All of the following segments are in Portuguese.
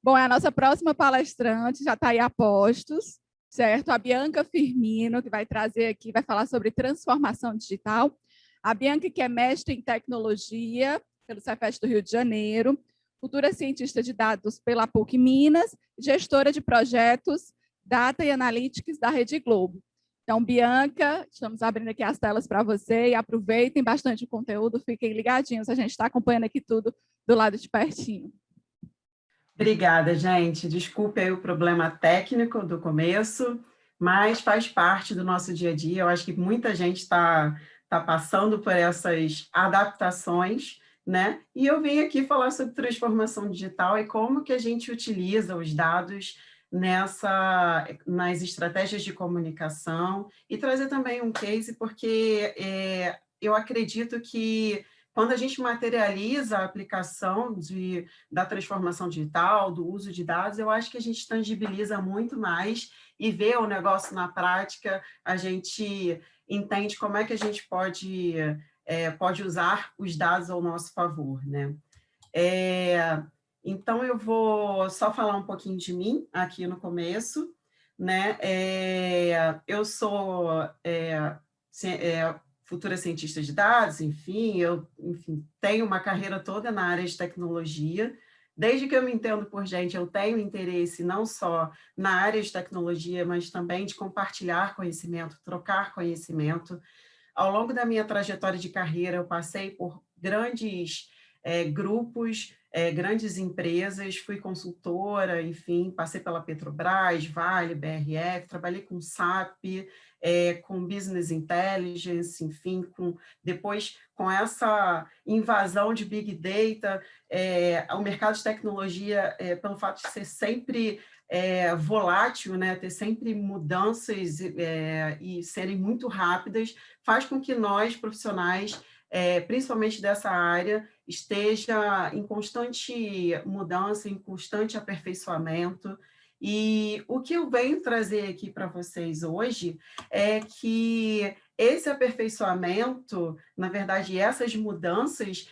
Bom, a nossa próxima palestrante já está aí a postos, certo? A Bianca Firmino, que vai trazer aqui, vai falar sobre transformação digital. A Bianca, que é mestre em tecnologia pelo Cefet do Rio de Janeiro, futura cientista de dados pela PUC Minas, gestora de projetos Data e Analytics da Rede Globo. Então, Bianca, estamos abrindo aqui as telas para você e aproveitem bastante o conteúdo, fiquem ligadinhos, a gente está acompanhando aqui tudo do lado de pertinho. Obrigada, gente. Desculpe aí o problema técnico do começo, mas faz parte do nosso dia a dia. Eu acho que muita gente está passando por essas adaptações, né? E eu vim aqui falar sobre transformação digital e como que a gente utiliza os dados nas estratégias de comunicação e trazer também um case, porque eu acredito que quando a gente materializa a aplicação da transformação digital, do uso de dados, eu acho que a gente tangibiliza muito mais e vê o negócio na prática, a gente entende como é que a gente pode usar os dados ao nosso favor, né? Então, eu vou só falar um pouquinho de mim aqui no começo, né? Eu sou futura cientista de dados, enfim, tenho uma carreira toda na área de tecnologia. Desde que eu me entendo por gente, eu tenho interesse não só na área de tecnologia, mas também de compartilhar conhecimento, trocar conhecimento. Ao longo da minha trajetória de carreira, eu passei por grandes grupos, grandes empresas, fui consultora, enfim, passei pela Petrobras, Vale, BRF, trabalhei com SAP, com Business Intelligence, enfim, depois com essa invasão de Big Data, o mercado de tecnologia, pelo fato de ser sempre volátil, né, ter sempre mudanças e serem muito rápidas, faz com que nós, profissionais, principalmente dessa área, esteja em constante mudança, em constante aperfeiçoamento. E o que eu venho trazer aqui para vocês hoje é que esse aperfeiçoamento, na verdade, essas mudanças,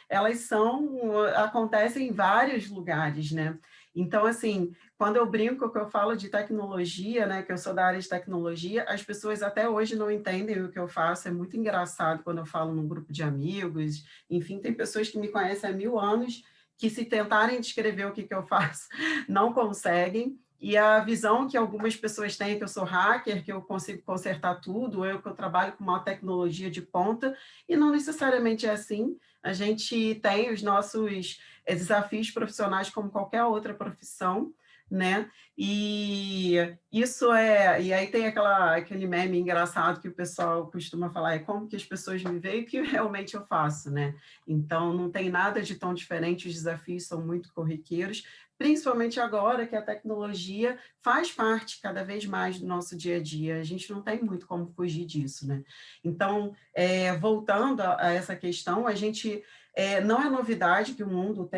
acontecem em vários lugares, né? Então, assim, quando eu brinco que eu falo de tecnologia, né, que eu sou da área de tecnologia, as pessoas até hoje não entendem o que eu faço, é muito engraçado quando eu falo num grupo de amigos, enfim, tem pessoas que me conhecem há 1000 anos, que se tentarem descrever o que eu faço, não conseguem, e a visão que algumas pessoas têm é que eu sou hacker, que eu consigo consertar tudo, que eu trabalho com uma tecnologia de ponta, e não necessariamente é assim. A gente tem os nossos desafios profissionais como qualquer outra profissão, né? E aí tem aquele meme engraçado que o pessoal costuma falar, como que as pessoas me veem e o que realmente eu faço, né? Então, não tem nada de tão diferente, os desafios são muito corriqueiros, principalmente agora que a tecnologia faz parte cada vez mais do nosso dia a dia, a gente não tem muito como fugir disso, né? Então, voltando a essa questão, a gente não é novidade que o mundo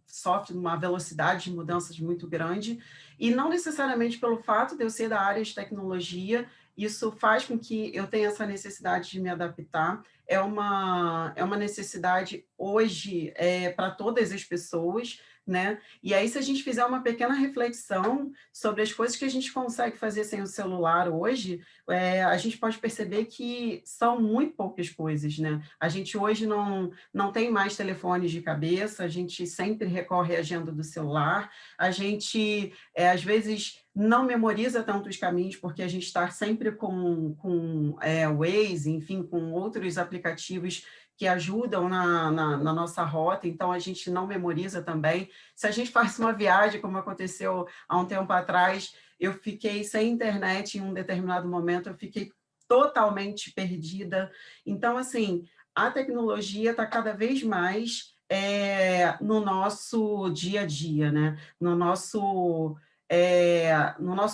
sofre uma velocidade de mudanças muito grande, e não necessariamente pelo fato de eu ser da área de tecnologia, isso faz com que eu tenha essa necessidade de me adaptar, é uma necessidade hoje para todas as pessoas, né? E aí, se a gente fizer uma pequena reflexão sobre as coisas que a gente consegue fazer sem o celular hoje, a gente pode perceber que são muito poucas coisas, né? A gente hoje não tem mais telefones de cabeça, a gente sempre recorre à agenda do celular, a gente, às vezes, não memoriza tanto os caminhos, porque a gente está sempre com Waze, enfim, com outros aplicativos que ajudam na nossa rota, então a gente não memoriza também. Se a gente faz uma viagem, como aconteceu há um tempo atrás, eu fiquei sem internet em um determinado momento, eu fiquei totalmente perdida. Então, assim, a tecnologia está cada vez mais no nosso dia a dia, né? No nosso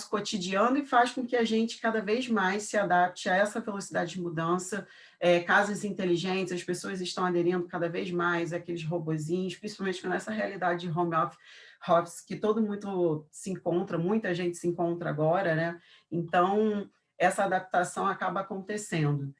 cotidiano, e faz com que a gente cada vez mais se adapte a essa velocidade de mudança. Casas inteligentes, as pessoas estão aderindo cada vez mais àqueles robozinhos, principalmente nessa realidade de home office que todo mundo se encontra, muita gente se encontra agora, né? Então, essa adaptação acaba acontecendo.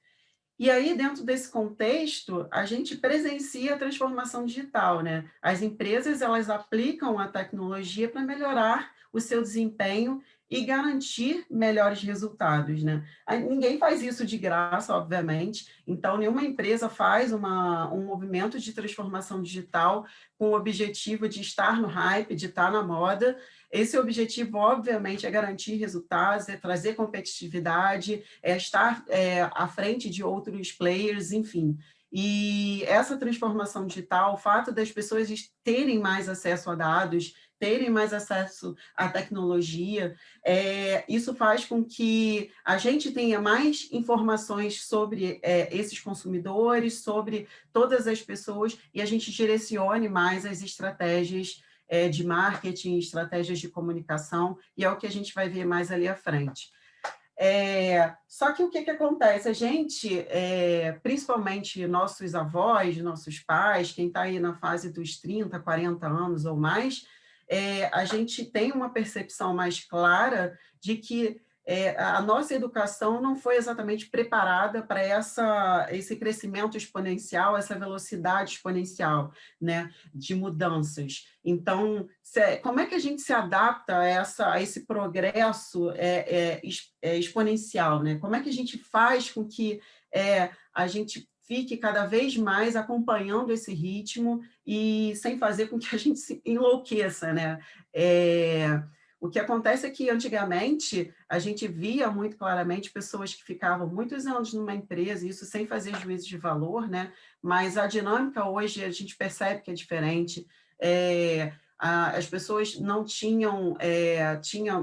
E aí, dentro desse contexto, a gente presencia a transformação digital, né? As empresas, elas aplicam a tecnologia para melhorar o seu desempenho e garantir melhores resultados, né? Ninguém faz isso de graça, obviamente, então nenhuma empresa faz um movimento de transformação digital com o objetivo de estar no hype, de estar na moda. Esse objetivo, obviamente, é garantir resultados, é trazer competitividade, é estar à frente de outros players, enfim. E essa transformação digital, o fato das pessoas terem mais acesso a dados, terem mais acesso à tecnologia, isso faz com que a gente tenha mais informações sobre esses consumidores, sobre todas as pessoas, e a gente direcione mais as estratégias de marketing, estratégias de comunicação, e é o que a gente vai ver mais ali à frente. Só que o que acontece? A gente, principalmente nossos avós, nossos pais, quem está aí na fase dos 30, 40 anos ou mais, a gente tem uma percepção mais clara de que a nossa educação não foi exatamente preparada para esse crescimento exponencial, essa velocidade exponencial, né, de mudanças. Então, como é que a gente se adapta a esse progresso exponencial, né? Como é que a gente faz com que a gente fique cada vez mais acompanhando esse ritmo e sem fazer com que a gente se enlouqueça, né? O que acontece é que, antigamente, a gente via muito claramente pessoas que ficavam muitos anos numa empresa, isso sem fazer juízo de valor, né? Mas a dinâmica hoje, a gente percebe que é diferente. As pessoas não tinham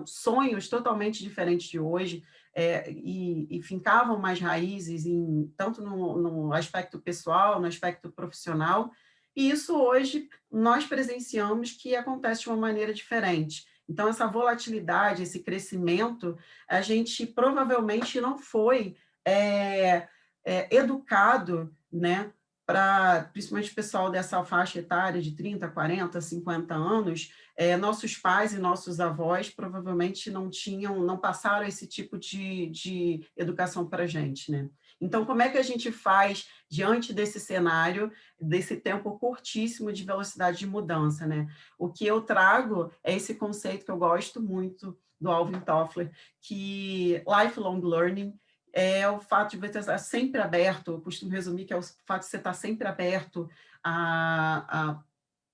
sonhos totalmente diferentes de hoje, e fincavam mais raízes tanto no aspecto pessoal, no aspecto profissional, e isso hoje nós presenciamos que acontece de uma maneira diferente. Então, essa volatilidade, esse crescimento, a gente provavelmente não foi educado, né, principalmente o pessoal dessa faixa etária de 30, 40, 50 anos, nossos pais e nossos avós provavelmente não passaram esse tipo de educação para a gente, né? Então, como é que a gente faz diante desse cenário, desse tempo curtíssimo de velocidade de mudança, né? O que eu trago é esse conceito que eu gosto muito do Alvin Toffler, que lifelong learning é o fato de você estar sempre aberto, eu costumo resumir que é o fato de você estar sempre aberto a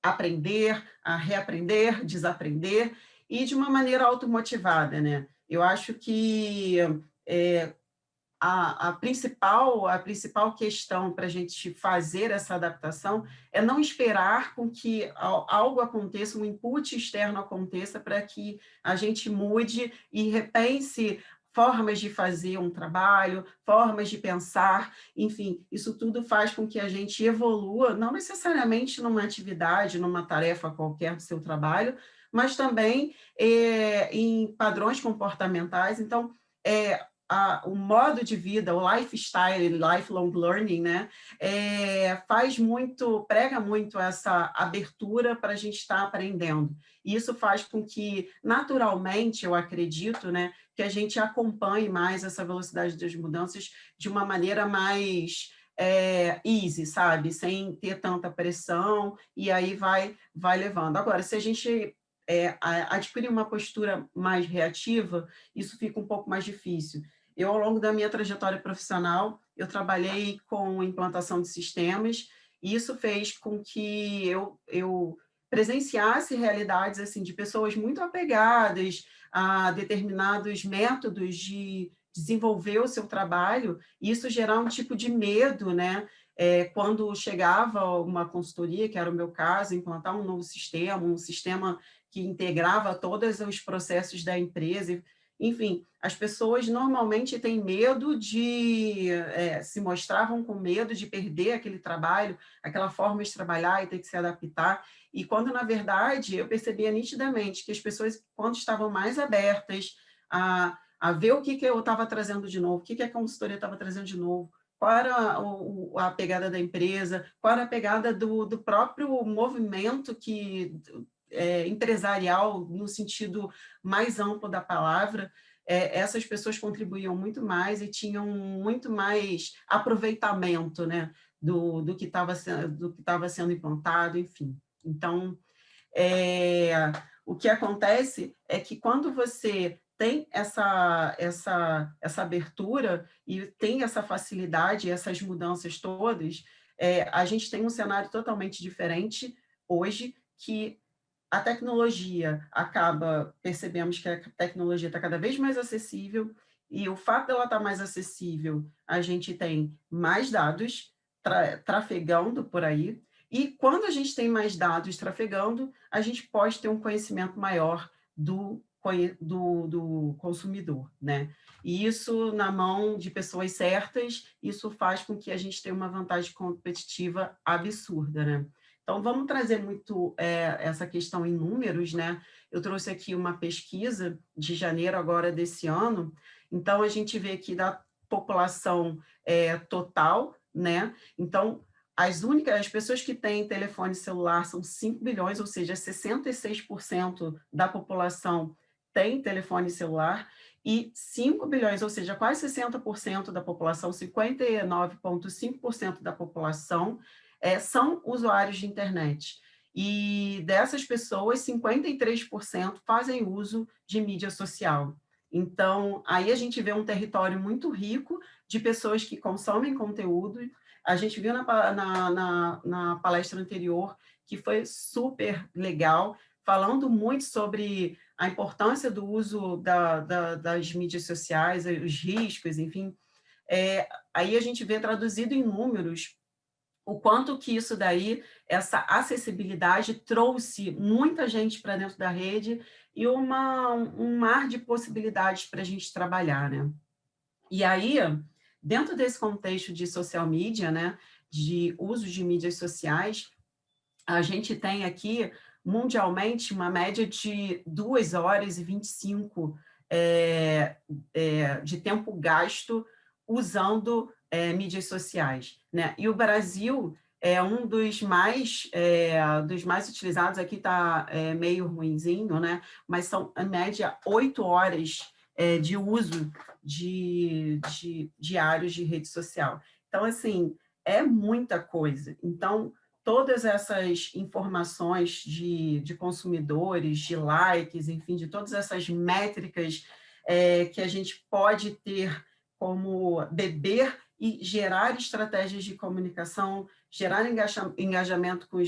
aprender, a reaprender, desaprender, e de uma maneira automotivada, né? Eu acho que a principal questão para a gente fazer essa adaptação é não esperar com que algo aconteça, um input externo aconteça para que a gente mude e repense formas de fazer um trabalho, formas de pensar, enfim, isso tudo faz com que a gente evolua, não necessariamente numa atividade, numa tarefa qualquer do seu trabalho, mas também em padrões comportamentais. Então, o modo de vida, o lifestyle, lifelong learning, né, prega muito essa abertura para a gente estar aprendendo. E isso faz com que, naturalmente, eu acredito, né, que a gente acompanhe mais essa velocidade das mudanças de uma maneira mais easy, sabe? Sem ter tanta pressão, e aí vai levando. Agora, se a gente adquirir uma postura mais reativa, isso fica um pouco mais difícil. Eu, ao longo da minha trajetória profissional, eu trabalhei com implantação de sistemas, e isso fez com que eu presenciasse realidades assim de pessoas muito apegadas a determinados métodos de desenvolver o seu trabalho, e isso gerar um tipo de medo, né? Quando chegava uma consultoria, que era o meu caso, implantar um novo sistema, um sistema que integrava todos os processos da empresa. Enfim, as pessoas normalmente têm medo se mostravam com medo de perder aquele trabalho, aquela forma de trabalhar e ter que se adaptar. E quando, na verdade, eu percebia nitidamente que as pessoas, quando estavam mais abertas a ver o que eu estava trazendo de novo, o que a consultoria estava trazendo de novo, qual era a pegada da empresa, qual era a pegada do próprio movimento empresarial, no sentido mais amplo da palavra, essas pessoas contribuíam muito mais e tinham muito mais aproveitamento, né, do que estava sendo implantado, enfim. Então, o que acontece é que quando você tem essa abertura e tem essa facilidade, essas mudanças todas, a gente tem um cenário totalmente diferente hoje, que a tecnologia percebemos que a tecnologia está cada vez mais acessível, e o fato dela estar mais acessível, a gente tem mais dados trafegando por aí, e quando a gente tem mais dados trafegando, a gente pode ter um conhecimento maior do consumidor, né? E isso, na mão de pessoas certas, isso faz com que a gente tenha uma vantagem competitiva absurda, né? Então, vamos trazer muito essa questão em números, né? Eu trouxe aqui uma pesquisa de janeiro agora desse ano, então a gente vê aqui da população total, né? Então, as pessoas que têm telefone celular são 5 bilhões, ou seja, 66% da população tem telefone celular, e 5 bilhões, ou seja, quase 60% da população, 59,5% da população, são usuários de internet. E dessas pessoas, 53% fazem uso de mídia social. Então, aí a gente vê um território muito rico de pessoas que consomem conteúdo. A gente viu na palestra anterior, que foi super legal, falando muito sobre a importância do uso das mídias sociais, os riscos, enfim. Aí a gente vê traduzido em números o quanto que isso daí, essa acessibilidade, trouxe muita gente para dentro da rede e um mar de possibilidades para a gente trabalhar, né? E aí, dentro desse contexto de social media, né, de uso de mídias sociais, a gente tem aqui, mundialmente, uma média de 2 horas e 25 de tempo gasto usando mídias sociais, né? E o Brasil é um dos mais utilizados, aqui está meio ruinzinho, né? Mas são, em média, 8 horas de uso diários de rede social. Então, assim, é muita coisa. Então, todas essas informações de consumidores, de likes, enfim, de todas essas métricas que a gente pode ter como beber e gerar estratégias de comunicação, gerar engajamento com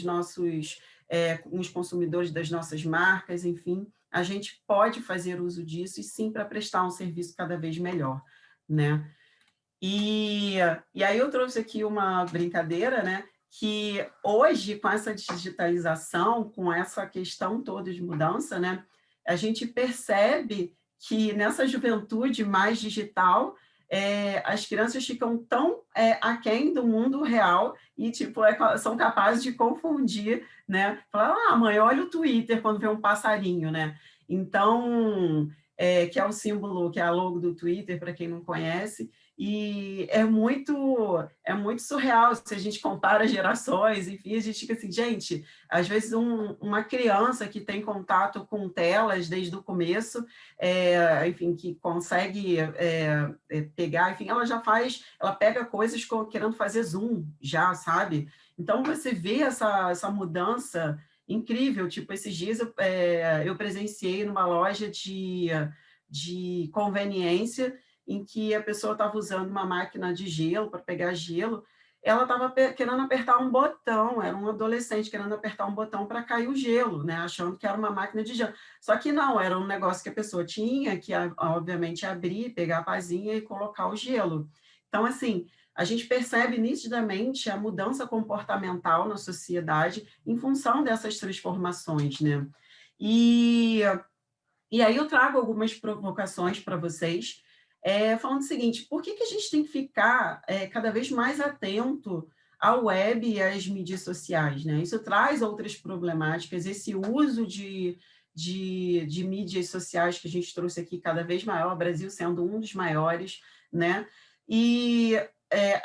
com os consumidores das nossas marcas, enfim, a gente pode fazer uso disso, e sim, para prestar um serviço cada vez melhor, né? E aí eu trouxe aqui uma brincadeira, né? Que hoje, com essa digitalização, com essa questão toda de mudança, né? A gente percebe que nessa juventude mais digital, as crianças ficam tão aquém do mundo real e tipo, são capazes de confundir, né? Falar, mãe, olha o Twitter quando vê um passarinho, né? Então, que é o símbolo, que é a logo do Twitter, para quem não conhece, e é muito surreal se a gente compara gerações, enfim, a gente fica assim, gente, às vezes uma criança que tem contato com telas desde o começo, enfim, que consegue pegar, enfim, ela pega coisas querendo fazer zoom já, sabe? Então, você vê essa mudança incrível, tipo, esses dias eu presenciei numa loja de conveniência, em que a pessoa estava usando uma máquina de gelo para pegar gelo, ela estava querendo apertar um botão, era um adolescente querendo apertar um botão para cair o gelo, né, achando que era uma máquina de gelo. Só que não, era um negócio que a pessoa tinha que, obviamente, abrir, pegar a pazinha e colocar o gelo. Então, assim, a gente percebe nitidamente a mudança comportamental na sociedade em função dessas transformações, né? E aí eu trago algumas provocações para vocês, falando o seguinte: por que a gente tem que ficar cada vez mais atento à web e às mídias sociais, né? Isso traz outras problemáticas, esse uso de mídias sociais que a gente trouxe aqui cada vez maior, o Brasil sendo um dos maiores, né? E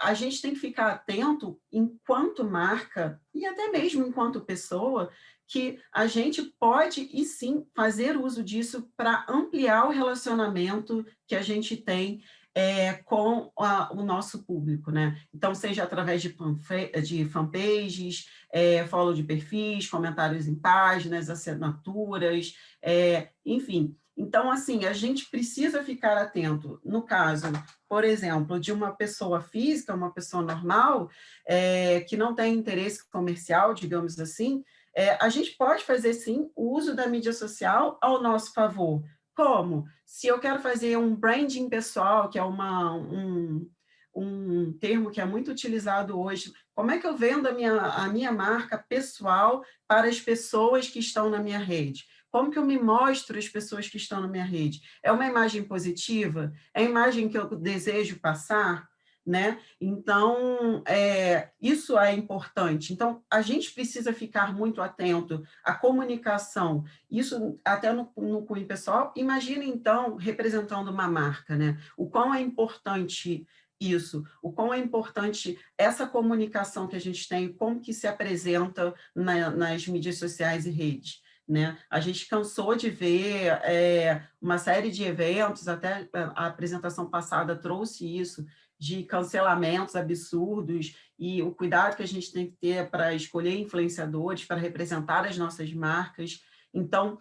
a gente tem que ficar atento, enquanto marca, e até mesmo enquanto pessoa, que a gente pode, e sim, fazer uso disso para ampliar o relacionamento que a gente tem com o nosso público, né? Então, seja através de fanpages, follow de perfis, comentários em páginas, assinaturas, enfim. Então, assim, a gente precisa ficar atento. No caso, por exemplo, de uma pessoa física, uma pessoa normal, que não tem interesse comercial, digamos assim, a gente pode fazer, sim, o uso da mídia social ao nosso favor. Como? Se eu quero fazer um branding pessoal, que é um termo que é muito utilizado hoje, como é que eu vendo a minha marca pessoal para as pessoas que estão na minha rede? Como que eu me mostro às pessoas que estão na minha rede? É uma imagem positiva? É a imagem que eu desejo passar? Né? Então, isso é importante. Então, a gente precisa ficar muito atento à comunicação, isso até no cunho pessoal. Imagina, então, representando uma marca, né? O quão é importante isso, o quão é importante essa comunicação que a gente tem, como que se apresenta nas mídias sociais e redes. Né? A gente cansou de ver uma série de eventos, até a apresentação passada trouxe isso, de cancelamentos absurdos e o cuidado que a gente tem que ter para escolher influenciadores, para representar as nossas marcas. Então,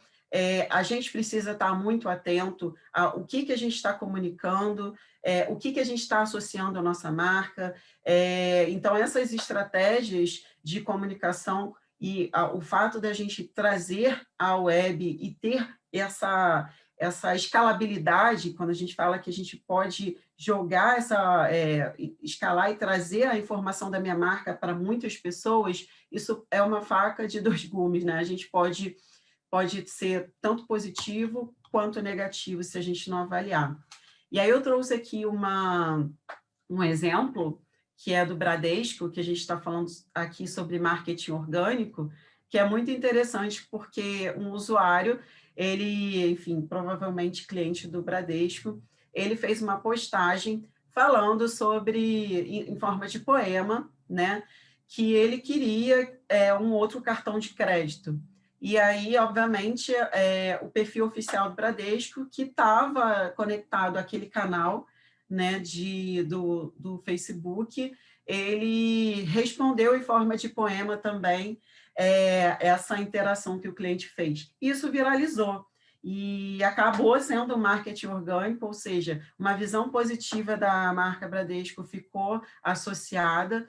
a gente precisa estar muito atento ao que a gente está comunicando, o que a gente está associando à nossa marca. Então, essas estratégias de comunicação e o fato da gente trazer a web e ter essa escalabilidade, quando a gente fala que a gente pode jogar escalar e trazer a informação da minha marca para muitas pessoas, isso é uma faca de dois gumes, né? A gente pode ser tanto positivo quanto negativo se a gente não avaliar. E aí eu trouxe aqui um exemplo, que é do Bradesco, que a gente está falando aqui sobre marketing orgânico, que é muito interessante porque um usuário, ele, enfim, provavelmente cliente do Bradesco, ele fez uma postagem falando sobre, em forma de poema, né, que ele queria um outro cartão de crédito. E aí, obviamente, o perfil oficial do Bradesco, que estava conectado àquele canal, né, do Facebook, ele respondeu em forma de poema também essa interação que o cliente fez. Isso viralizou e acabou sendo um marketing orgânico, ou seja, uma visão positiva da marca Bradesco ficou associada,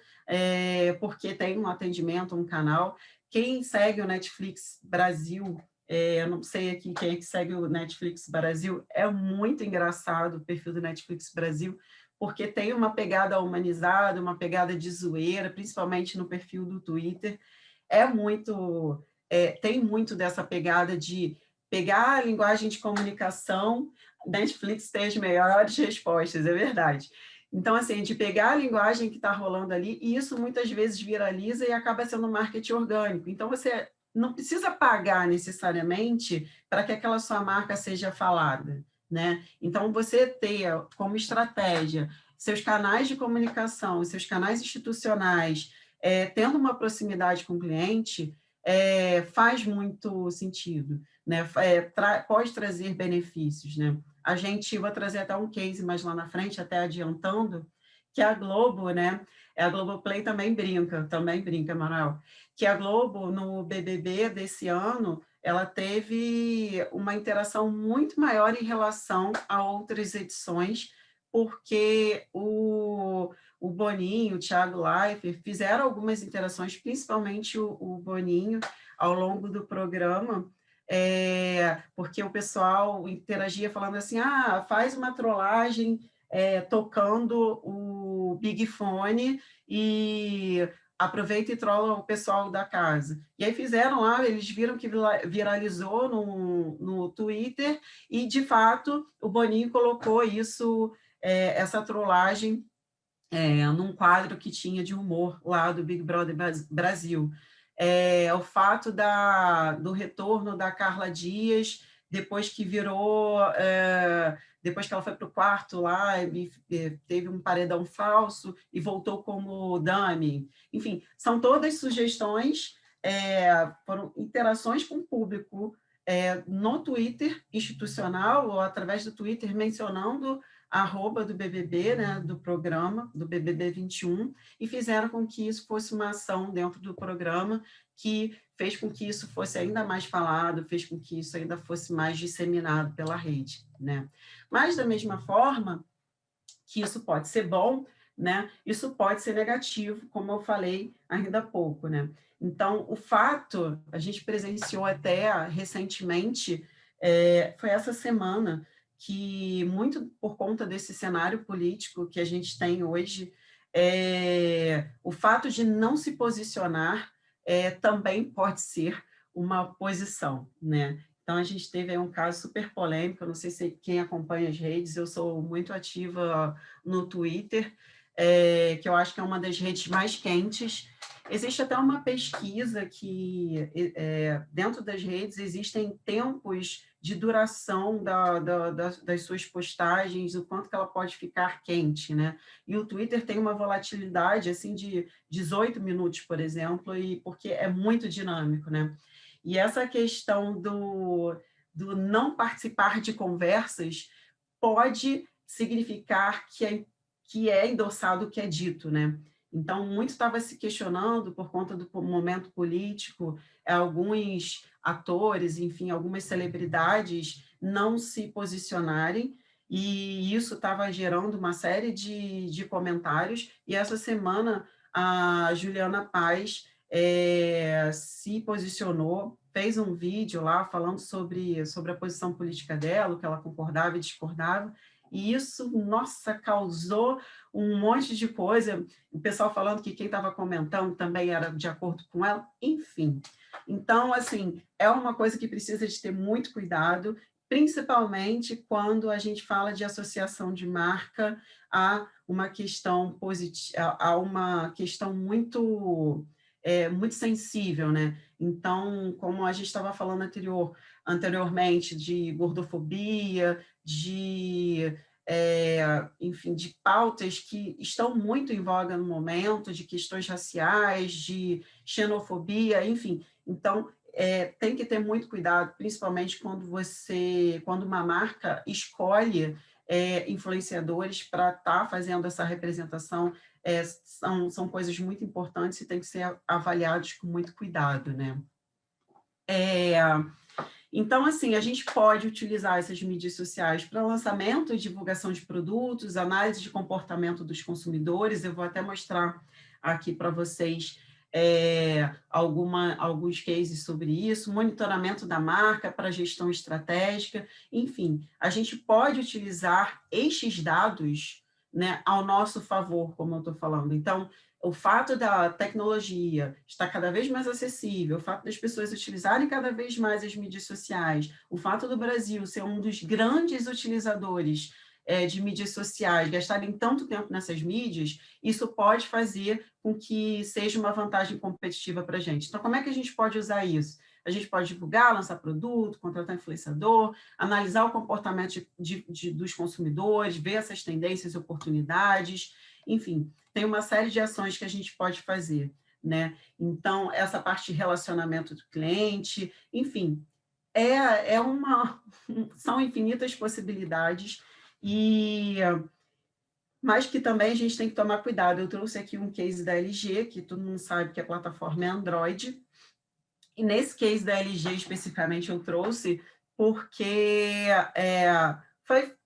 porque tem um atendimento, um canal. Quem segue o Netflix Brasil, eu não sei aqui quem é que segue o Netflix Brasil, é muito engraçado o perfil do Netflix Brasil, porque tem uma pegada humanizada, uma pegada de zoeira, principalmente no perfil do Twitter. Tem muito dessa pegada de pegar a linguagem de comunicação. Netflix tem as melhores respostas, é verdade. Então, assim, de pegar a linguagem que está rolando ali, e isso muitas vezes viraliza e acaba sendo um marketing orgânico. Então, você não precisa pagar necessariamente para que aquela sua marca seja falada, né? Então, você ter como estratégia seus canais de comunicação, seus canais institucionais, tendo uma proximidade com o cliente, faz muito sentido, né? Pode trazer benefícios, né? Vou trazer até um case mais lá na frente, até adiantando, que a Globo, né? A Globoplay também brinca, Manuel, que a Globo, no BBB desse ano, ela teve uma interação muito maior em relação a outras edições, porque o Boninho, o Thiago Leifert, fizeram algumas interações, principalmente o Boninho, ao longo do programa, porque o pessoal interagia falando assim, faz uma trollagem tocando o Big Fone e aproveita e trola o pessoal da casa. E aí fizeram lá, eles viram que viralizou no Twitter e, de fato, o Boninho colocou essa trollagem num quadro que tinha de humor lá do Big Brother Brasil. O fato do retorno da Carla Dias, depois que depois que ela foi para o quarto lá, teve um paredão falso e voltou como Dami. Enfim, são todas sugestões foram interações com o público no Twitter institucional ou através do Twitter mencionando a arroba do BBB, né, do programa, do BBB 21, e fizeram com que isso fosse uma ação dentro do programa que fez com que isso fosse ainda mais falado, fez com que isso ainda fosse mais disseminado pela rede, né? Mas, da mesma forma que isso pode ser bom, né, isso pode ser negativo, como eu falei ainda há pouco, né? Então, o fato, a gente presenciou até recentemente, foi essa semana, que muito por conta desse cenário político que a gente tem hoje, o fato de não se posicionar também pode ser uma posição, né? Então, a gente teve aí um caso super polêmico, eu não sei se quem acompanha as redes, eu sou muito ativa no Twitter, que eu acho que é uma das redes mais quentes. Existe até uma pesquisa que, dentro das redes, existem tempos de duração das suas postagens, o quanto que ela pode ficar quente, né? E o Twitter tem uma volatilidade, assim, de 18 minutos, por exemplo, porque é muito dinâmico, né? E essa questão do não participar de conversas pode significar que é endossado o que é dito, né? Então, muito estava se questionando, por conta do momento político, alguns atores, enfim, algumas celebridades não se posicionarem, e isso estava gerando uma série de comentários, e essa semana a Juliana Paz se posicionou, fez um vídeo lá falando sobre a posição política dela, o que ela concordava e discordava, e isso, nossa, causou um monte de coisa, o pessoal falando que quem estava comentando também era de acordo com ela, enfim. Então, assim, é uma coisa que precisa de ter muito cuidado, principalmente quando a gente fala de associação de marca a uma questão positiva, a uma questão muito sensível, né? Então, como a gente estava falando anteriormente, de gordofobia, enfim, de pautas que estão muito em voga no momento, de questões raciais, de xenofobia, enfim. Então, tem que ter muito cuidado, principalmente quando uma marca escolhe influenciadores para estar fazendo essa representação, são coisas muito importantes e tem que ser avaliados com muito cuidado, né? Então, assim, a gente pode utilizar essas mídias sociais para lançamento e divulgação de produtos, análise de comportamento dos consumidores. Eu vou até mostrar aqui para vocês alguns cases sobre isso, monitoramento da marca para gestão estratégica, enfim, a gente pode utilizar estes dados, né, ao nosso favor, como eu estou falando. Então, o fato da tecnologia estar cada vez mais acessível, o fato das pessoas utilizarem cada vez mais as mídias sociais, o fato do Brasil ser um dos grandes utilizadores de mídias sociais, gastarem tanto tempo nessas mídias, isso pode fazer com que seja uma vantagem competitiva para a gente. Então, como é que a gente pode usar isso? A gente pode divulgar, lançar produto, contratar influenciador, analisar o comportamento dos consumidores, ver essas tendências e oportunidades, enfim, tem uma série de ações que a gente pode fazer, né? Então, essa parte de relacionamento do cliente, enfim, são infinitas possibilidades, mas que também a gente tem que tomar cuidado. Eu trouxe aqui um case da LG, que todo mundo sabe que a plataforma é Android, e nesse case da LG especificamente eu trouxe porque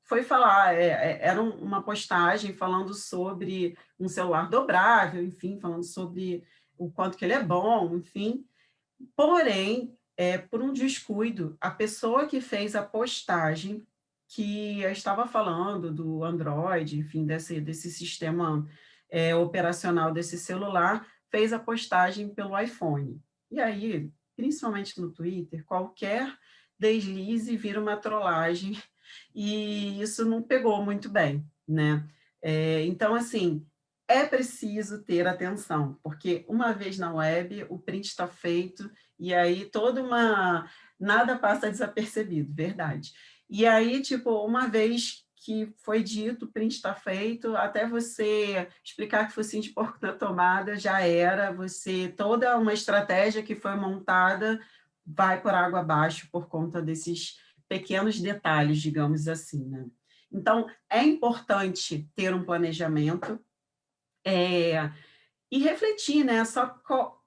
foi falar, era uma postagem falando sobre um celular dobrável, enfim, falando sobre o quanto que ele é bom, enfim. Porém, por um descuido, a pessoa que fez a postagem, que estava falando do Android, enfim, desse sistema operacional desse celular, fez a postagem pelo iPhone. E aí, principalmente no Twitter, qualquer deslize vira uma trollagem, e isso não pegou muito bem, né? Então, assim, é preciso ter atenção, porque uma vez na web, o print está feito, e aí nada passa desapercebido, verdade. E aí, tipo, uma vez que foi dito, o print está feito, até você explicar que focinho de porco na tomada já era, toda uma estratégia que foi montada vai por água abaixo por conta desses pequenos detalhes, digamos assim, né? Então, é importante ter um planejamento e refletir, né?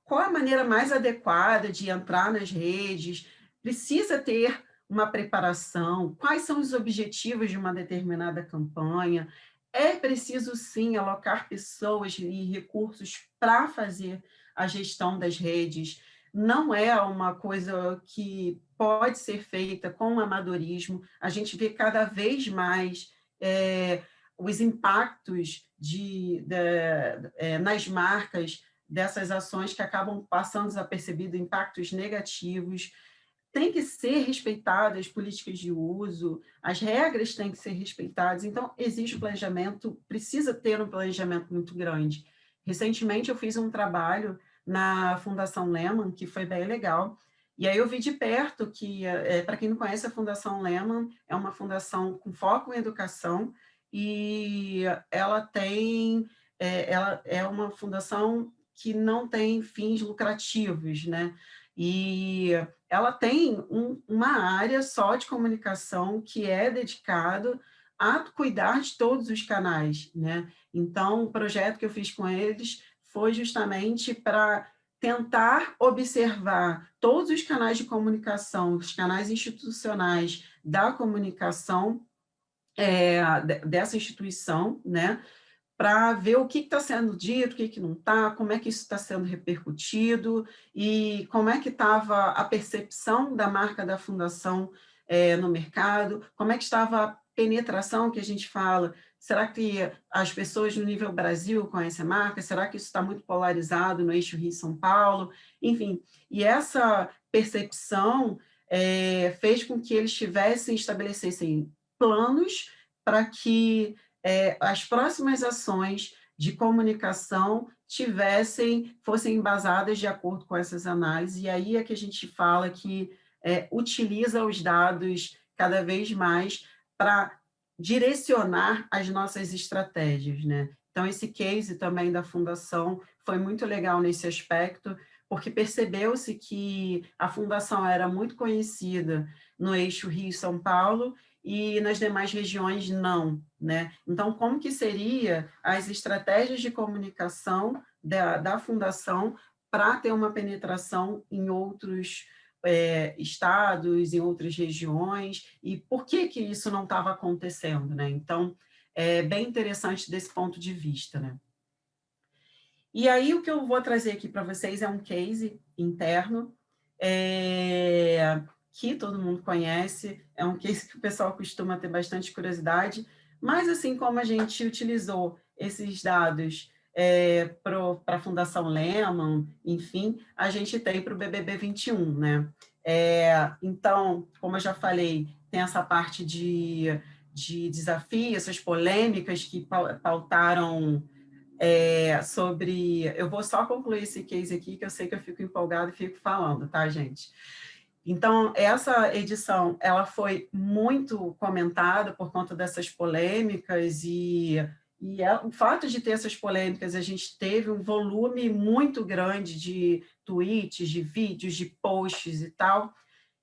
Qual a maneira mais adequada de entrar nas redes? Precisa ter uma preparação? Quais são os objetivos de uma determinada campanha? É preciso, sim, alocar pessoas e recursos para fazer a gestão das redes. Não é uma coisa que pode ser feita com amadorismo. A gente vê cada vez mais os impactos nas marcas dessas ações que acabam passando desapercebido, impactos negativos. Tem que ser respeitadas as políticas de uso, as regras têm que ser respeitadas, então existe um planejamento, precisa ter um planejamento muito grande. Recentemente eu fiz um trabalho na Fundação Lehman, que foi bem legal, e aí eu vi de perto que, para quem não conhece, a Fundação Lehman é uma fundação com foco em educação, e ela é uma fundação que não tem fins lucrativos, né? E ela tem uma área só de comunicação que é dedicado a cuidar de todos os canais, né? Então, o projeto que eu fiz com eles foi justamente para tentar observar todos os canais de comunicação, os canais institucionais da comunicação dessa instituição, né? Para ver o que está sendo dito, o que não está, como é que isso está sendo repercutido e como é que estava a percepção da marca da fundação no mercado, como é que estava a penetração que a gente fala, será que as pessoas no nível Brasil conhecem a marca, será que isso está muito polarizado no eixo Rio-São Paulo, enfim, e essa percepção fez com que eles estabelecessem planos para que as próximas ações de comunicação fossem embasadas de acordo com essas análises, e aí é que a gente fala que utiliza os dados cada vez mais para direcionar as nossas estratégias, né? Então, esse case também da Fundação foi muito legal nesse aspecto, porque percebeu-se que a Fundação era muito conhecida no eixo Rio-São Paulo, e nas demais regiões não, né? Então, como que seria as estratégias de comunicação da fundação para ter uma penetração em outros estados, em outras regiões, e por que isso não estava acontecendo, né? Então, é bem interessante desse ponto de vista, né? E aí, o que eu vou trazer aqui para vocês é um case interno, que todo mundo conhece, é um case que o pessoal costuma ter bastante curiosidade, mas assim como a gente utilizou esses dados para a Fundação Lehman, enfim, a gente tem para o BBB 21, né? Então, como eu já falei, tem essa parte de desafio, essas polêmicas que pautaram sobre... Eu vou só concluir esse case aqui, que eu sei que eu fico empolgada e fico falando, tá, gente? Então, essa edição, ela foi muito comentada por conta dessas polêmicas o fato de ter essas polêmicas, a gente teve um volume muito grande de tweets, de vídeos, de posts e tal,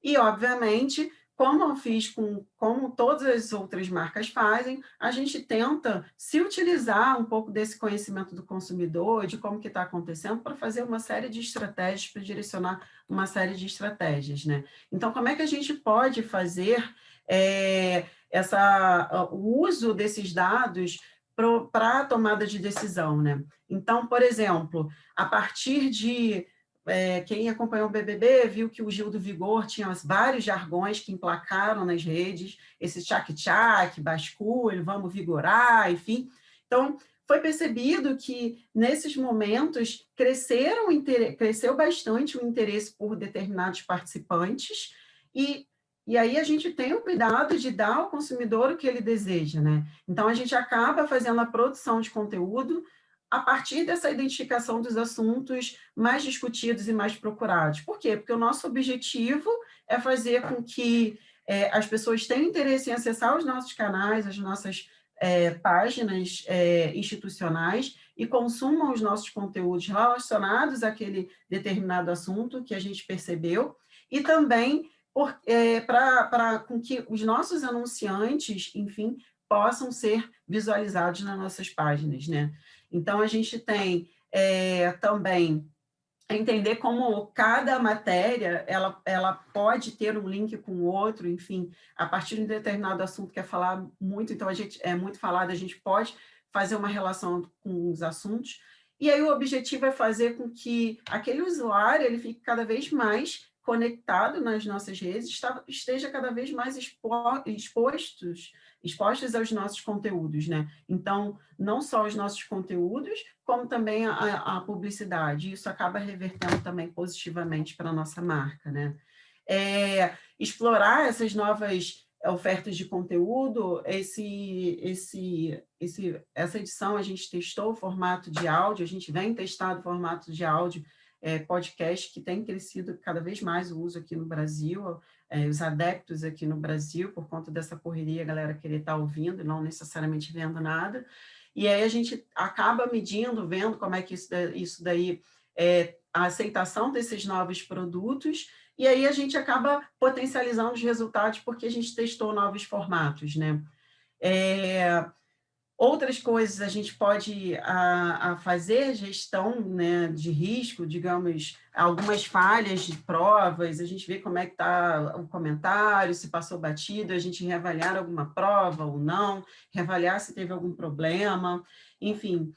e, obviamente, como eu fiz como todas as outras marcas fazem, a gente tenta se utilizar um pouco desse conhecimento do consumidor, de como que está acontecendo, para fazer uma série de estratégias, para direcionar uma série de estratégias, né? Então, como é que a gente pode fazer o uso desses dados para a tomada de decisão, né? Então, por exemplo, a partir de quem acompanhou o BBB viu que o Gil do Vigor tinha vários jargões que emplacaram nas redes, esse tchac-tchac, basculho, vamos vigorar, enfim. Então, foi percebido que, nesses momentos, cresceu bastante o interesse por determinados participantes, e aí a gente tem o cuidado de dar ao consumidor o que ele deseja, né? Então, a gente acaba fazendo a produção de conteúdo a partir dessa identificação dos assuntos mais discutidos e mais procurados. Por quê? Porque o nosso objetivo é fazer com que as pessoas têm interesse em acessar os nossos canais, as nossas páginas institucionais e consumam os nossos conteúdos relacionados àquele determinado assunto que a gente percebeu, e também para com que os nossos anunciantes, enfim, possam ser visualizados nas nossas páginas, né? Então, a gente tem também entender como cada matéria ela pode ter um link com o outro, enfim, a partir de um determinado assunto que é falar muito, então a gente é muito falado, a gente pode fazer uma relação com os assuntos, e aí o objetivo é fazer com que aquele usuário ele fique cada vez mais conectado nas nossas redes, esteja cada vez mais expostos aos nossos conteúdos, né? Então, não só os nossos conteúdos, como também a publicidade. Isso acaba revertendo também positivamente para a nossa marca, né? Explorar essas novas ofertas de conteúdo, essa edição a gente testou o formato de áudio, a gente vem testando o formato de áudio, podcast, que tem crescido cada vez mais o uso aqui no Brasil, os adeptos aqui no Brasil, por conta dessa correria, a galera querer estar ouvindo, não necessariamente vendo nada, e aí a gente acaba medindo, vendo como é que isso daí a aceitação desses novos produtos, e aí a gente acaba potencializando os resultados porque a gente testou novos formatos, né? Outras coisas a gente pode fazer gestão, né, de risco, digamos, algumas falhas de provas, a gente vê como é que está o comentário, se passou batido, a gente reavaliar alguma prova ou não, reavaliar se teve algum problema, enfim,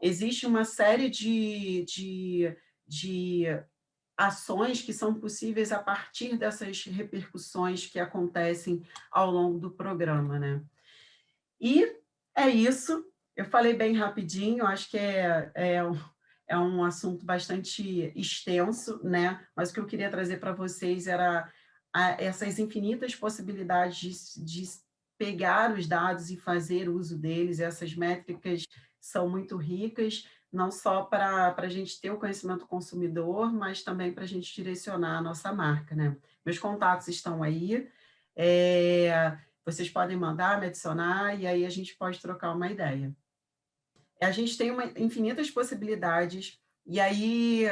existe uma série de ações que são possíveis a partir dessas repercussões que acontecem ao longo do programa, né? E é isso, eu falei bem rapidinho, acho que é um assunto bastante extenso, né? Mas o que eu queria trazer para vocês era essas infinitas possibilidades de pegar os dados e fazer uso deles, essas métricas são muito ricas, não só para a gente ter o conhecimento consumidor, mas também para a gente direcionar a nossa marca, né? Meus contatos estão aí, vocês podem mandar, me adicionar, e aí a gente pode trocar uma ideia. A gente tem infinitas possibilidades, e aí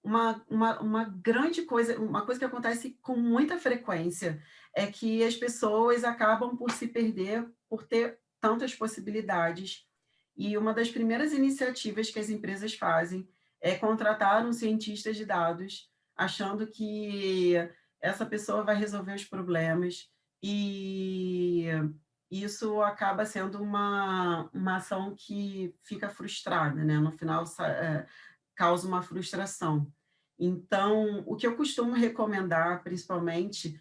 uma grande coisa, uma coisa que acontece com muita frequência, é que as pessoas acabam por se perder por ter tantas possibilidades, e uma das primeiras iniciativas que as empresas fazem é contratar um cientista de dados, achando que essa pessoa vai resolver os problemas, e isso acaba sendo uma ação que fica frustrada, né? No final, causa uma frustração. Então, o que eu costumo recomendar, principalmente,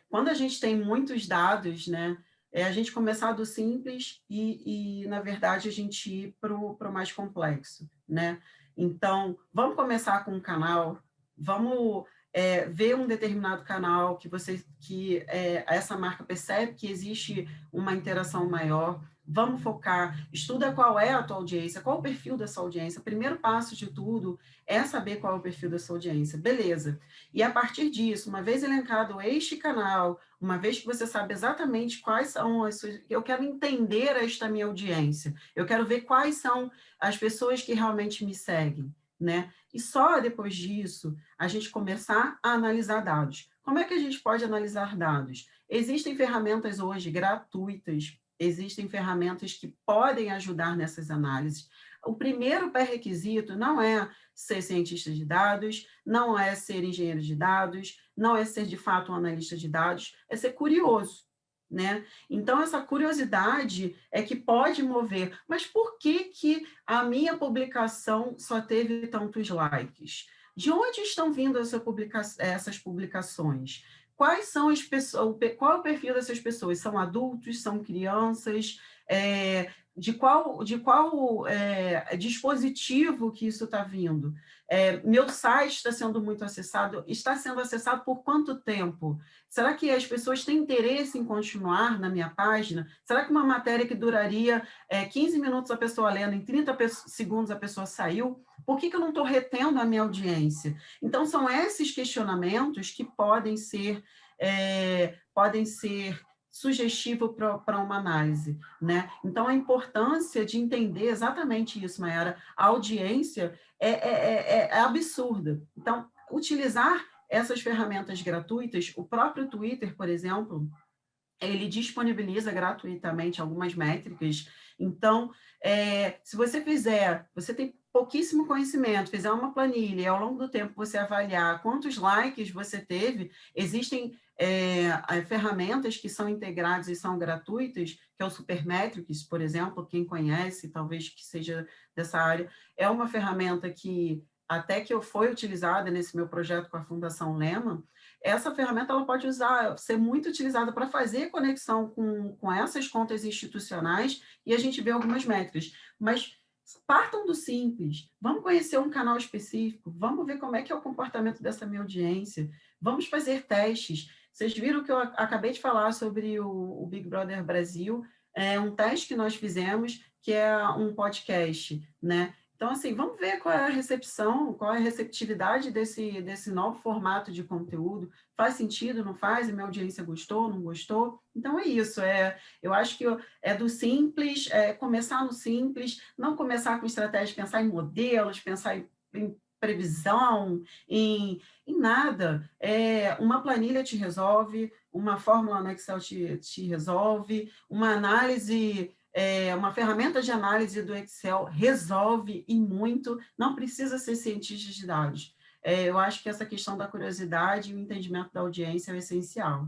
quando a gente tem muitos dados, né? A gente começar do simples na verdade, a gente ir para o mais complexo, né? Então, vamos começar com um canal, vamos ver um determinado canal que essa marca percebe que existe uma interação maior, vamos focar, estuda qual é a tua audiência, qual o perfil dessa audiência. O primeiro passo de tudo é saber qual é o perfil dessa audiência, beleza. E a partir disso, uma vez elencado este canal, uma vez que você sabe exatamente quais são as suas... Eu quero entender esta minha audiência, eu quero ver quais são as pessoas que realmente me seguem, né? E só depois disso, a gente começar a analisar dados. Como é que a gente pode analisar dados? Existem ferramentas hoje gratuitas, existem ferramentas que podem ajudar nessas análises. O primeiro pré-requisito não é ser cientista de dados, não é ser engenheiro de dados, não é ser, de fato, um analista de dados, é ser curioso, né? Então, essa curiosidade é que pode mover. Mas por que a minha publicação só teve tantos likes? De onde estão vindo essas publicações? Quais são as pessoas? Qual é o perfil dessas pessoas? São adultos? São crianças? dispositivo que isso está vindo. Meu site está sendo muito acessado, está sendo acessado por quanto tempo? Será que as pessoas têm interesse em continuar na minha página? Será que uma matéria que duraria 15 minutos a pessoa lendo, em 30 segundos a pessoa saiu? Por que eu não estou retendo a minha audiência? Então, são esses questionamentos que podem ser sugestivo para uma análise, né? Então, a importância de entender exatamente isso, Mayara, a audiência é absurda. Então, utilizar essas ferramentas gratuitas, o próprio Twitter, por exemplo, ele disponibiliza gratuitamente algumas métricas. Então, se você tem pouquíssimo conhecimento, fizer uma planilha e ao longo do tempo você avaliar quantos likes você teve, existem ferramentas que são integradas e são gratuitas, que é o Supermetrics, por exemplo, quem conhece, talvez que seja dessa área, é uma ferramenta que até que foi utilizada nesse meu projeto com a Fundação Lehman. Essa ferramenta ela pode ser muito utilizada para fazer conexão com essas contas institucionais e a gente vê algumas métricas. Mas partam do simples, vamos conhecer um canal específico, vamos ver como é que é o comportamento dessa minha audiência, vamos fazer testes. Vocês viram que eu acabei de falar sobre o Big Brother Brasil, um teste que nós fizemos, que é um podcast, né? Então, assim, vamos ver qual é a recepção, qual é a receptividade desse novo formato de conteúdo. Faz sentido, não faz? A minha audiência gostou, não gostou? Então, é isso. Eu acho que é do simples, começar no simples, não começar com estratégia, pensar em modelos, pensar em previsão, em nada. Uma planilha te resolve, uma fórmula no Excel te resolve, uma análise... uma ferramenta de análise do Excel resolve e muito, não precisa ser cientista de dados. Eu acho que essa questão da curiosidade e o entendimento da audiência é essencial.